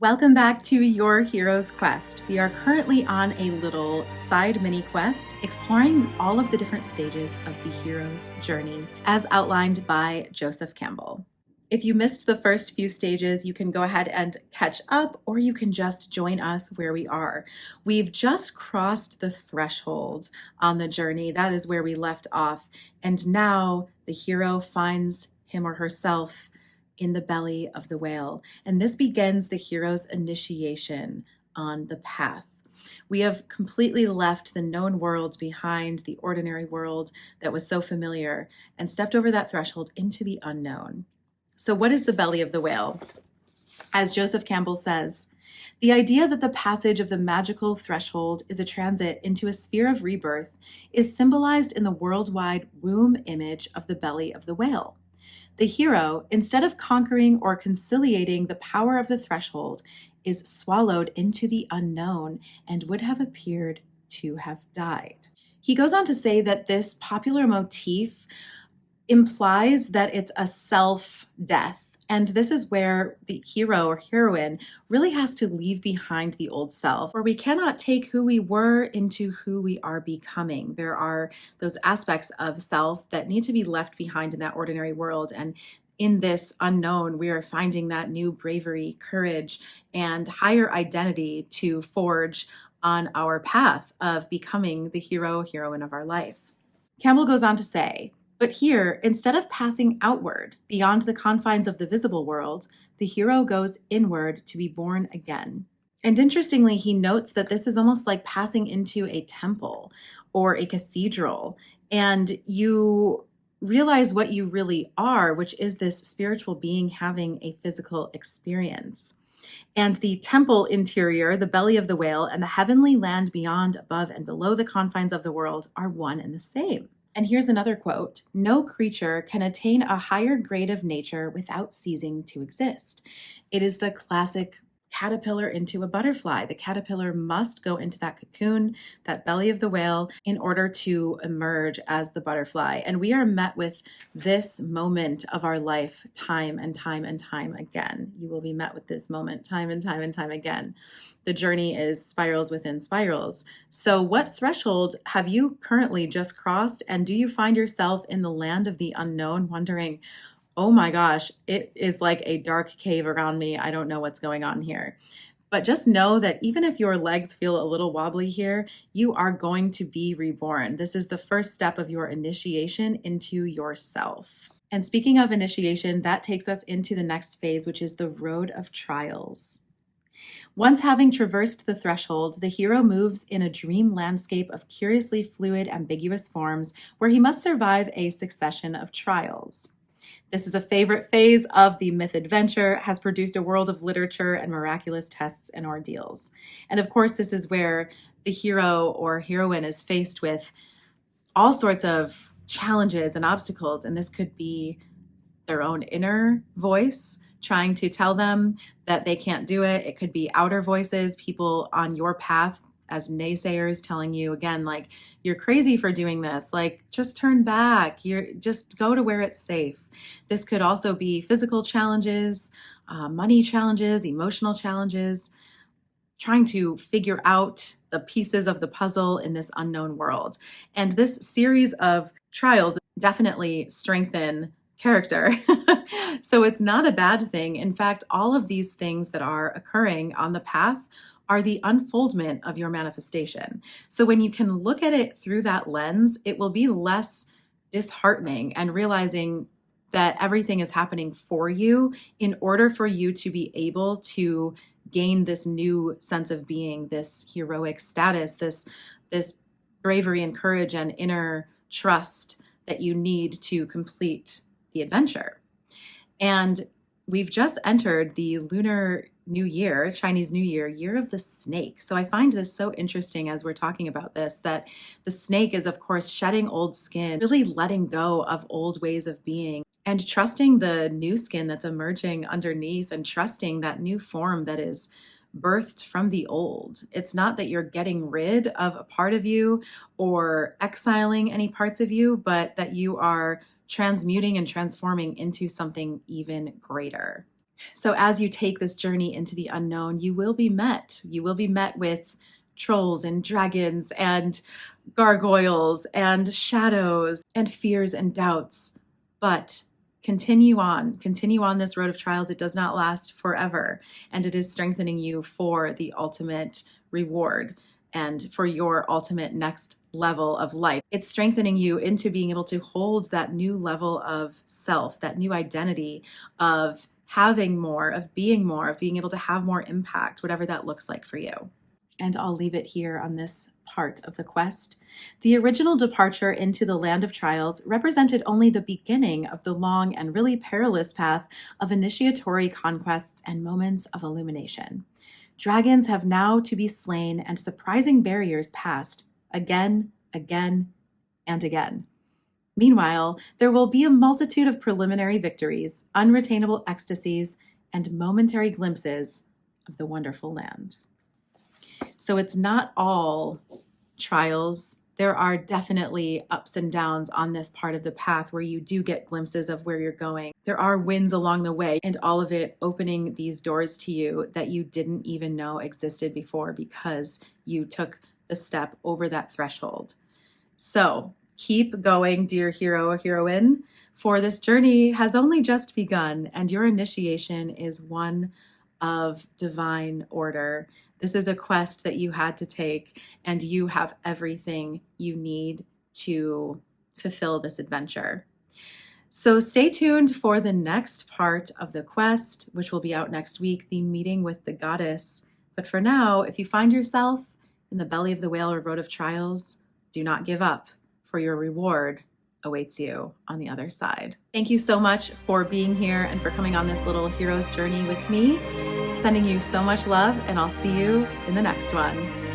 Welcome back to Your Hero's Quest. We are currently on a little side mini quest exploring all of the different stages of the hero's journey as outlined by Joseph Campbell. If you missed the first few stages, you can go ahead and catch up, or you can just join us where we are. We've just crossed the threshold on the journey. That is where we left off. And now the hero finds him or herself in the belly of the whale. And this begins the hero's initiation on the path. We have completely left the known world behind, the ordinary world that was so familiar, and stepped over that threshold into the unknown. So, what is the belly of the whale? As Joseph Campbell says, the idea that the passage of the magical threshold is a transit into a sphere of rebirth is symbolized in the worldwide womb image of the belly of the whale. The hero, instead of conquering or conciliating the power of the threshold, is swallowed into the unknown and would have appeared to have died. He goes on to say that this popular motif implies that it's a self-death. And this is where the hero or heroine really has to leave behind the old self, or we cannot take who we were into who we are becoming. There are those aspects of self that need to be left behind in that ordinary world. And in this unknown, we are finding that new bravery, courage, and higher identity to forge on our path of becoming the hero, heroine of our life. Campbell goes on to say, but here, instead of passing outward beyond the confines of the visible world, the hero goes inward to be born again. And interestingly, he notes that this is almost like passing into a temple or a cathedral, and you realize what you really are, which is this spiritual being having a physical experience. And the temple interior, the belly of the whale, and the heavenly land beyond, above, and below the confines of the world are one and the same. And here's another quote: no creature can attain a higher grade of nature without ceasing to exist. It is the classic caterpillar into a butterfly. The caterpillar must go into that cocoon, that belly of the whale, in order to emerge as the butterfly. And we are met with this moment of our life time and time and time again. You will be met with this moment time and time and time again. The journey is spirals within spirals. So, what threshold have you currently just crossed? And do you find yourself in the land of the unknown, wondering, oh my gosh, it is like a dark cave around me. I don't know what's going on here. But just know that even if your legs feel a little wobbly here, you are going to be reborn. This is the first step of your initiation into yourself. And speaking of initiation, that takes us into the next phase, which is the road of trials. Once having traversed the threshold, the hero moves in a dream landscape of curiously fluid, ambiguous forms where he must survive a succession of trials. This is a favorite phase of the myth adventure, has produced a world of literature and miraculous tests and ordeals. And of course, this is where the hero or heroine is faced with all sorts of challenges and obstacles. And this could be their own inner voice trying to tell them that they can't do it. It could be outer voices, people on your path as naysayers telling you again, like, you're crazy for doing this, like, just turn back, you're just go to where it's safe. This could also be physical challenges, money challenges, emotional challenges, trying to figure out the pieces of the puzzle in this unknown world. And this series of trials definitely strengthen character. So it's not a bad thing. In fact, all of these things that are occurring on the path are the unfoldment of your manifestation. So when you can look at it through that lens, it will be less disheartening and realizing that everything is happening for you in order for you to be able to gain this new sense of being, this heroic status, this bravery and courage and inner trust that you need to complete the adventure. And we've just entered the Lunar New Year, Chinese New Year, Year of the Snake. So I find this so interesting as we're talking about this, that the snake is, of course, shedding old skin, really letting go of old ways of being and trusting the new skin that's emerging underneath and trusting that new form that is birthed from the old. It's not that you're getting rid of a part of you or exiling any parts of you, but that you are transmuting and transforming into something even greater. So as you take this journey into the unknown, you will be met. You will be met with trolls and dragons and gargoyles and shadows and fears and doubts. But continue on this road of trials. It does not last forever, and it is strengthening you for the ultimate reward and for your ultimate next level of life. It's strengthening you into being able to hold that new level of self, that new identity of having more, of being able to have more impact, whatever that looks like for you. And I'll leave it here on this part of the quest. The original departure into the land of trials represented only the beginning of the long and really perilous path of initiatory conquests and moments of illumination. Dragons have now to be slain and surprising barriers passed again, again, and again. Meanwhile, there will be a multitude of preliminary victories, unretainable ecstasies, and momentary glimpses of the wonderful land. So it's not all trials. There are definitely ups and downs on this part of the path where you do get glimpses of where you're going. There are wins along the way, and all of it opening these doors to you that you didn't even know existed before because you took the step over that threshold. So keep going, dear hero or heroine, for this journey has only just begun, and your initiation is one of divine order. This is a quest that you had to take, and you have everything you need to fulfill this adventure. So stay tuned for the next part of the quest, which will be out next week, the meeting with the goddess. But for now, if you find yourself in the belly of the whale or road of trials, do not give up, for your reward awaits you on the other side. Thank you so much for being here and for coming on this little hero's journey with me. Sending you so much love, and I'll see you in the next one.